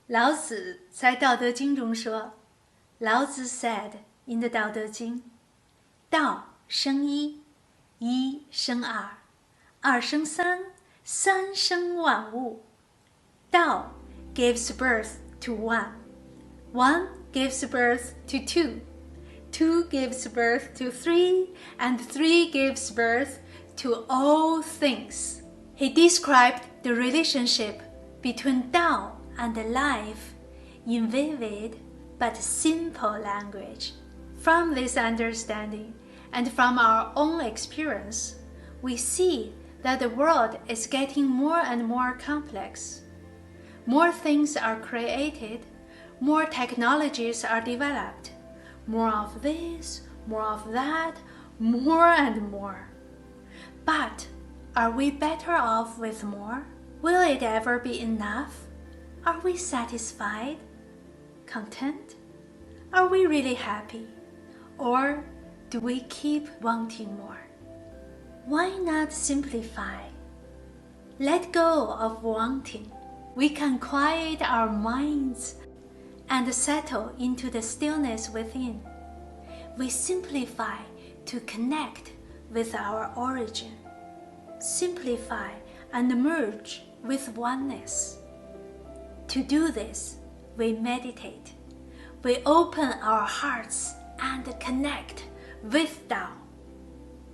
老子在《道德经》中说，老子 said in the 道德经，道生一，一生二，二生三，三生万物。道 gives birth to one, one gives birth to two, two gives birth to three, and three gives birth to all things. He described the relationship between Tao and life in vivid but simple language. From this understanding and from our own experience, we see that the world is getting more and more complex. More things are created, more technologies are developed, more of this, more of that, more and more. But are we better off with more? Will it ever be enough? Are we satisfied? Content? Are we really happy? Or do we keep wanting more? Why not simplify? Let go of wanting. We can quiet our minds and settle into the stillness within. We simplify to connect with our origin. Simplify and merge with oneness. To do this, we meditate. We open our hearts and connect with Tao.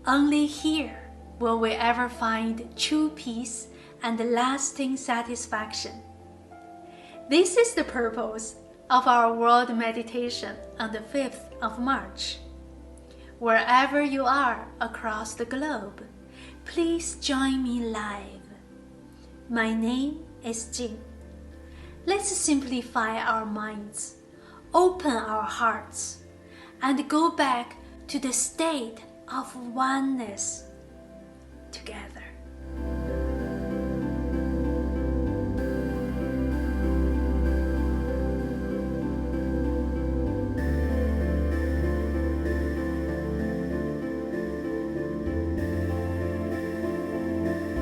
Only here will we ever find true peace and lasting satisfaction. This is the purpose of our world meditation on the 5th of March. Wherever you are across the globe, please join me live. My name is Jing. Let's simplify our minds, open our hearts, and go back to the state of oneness together.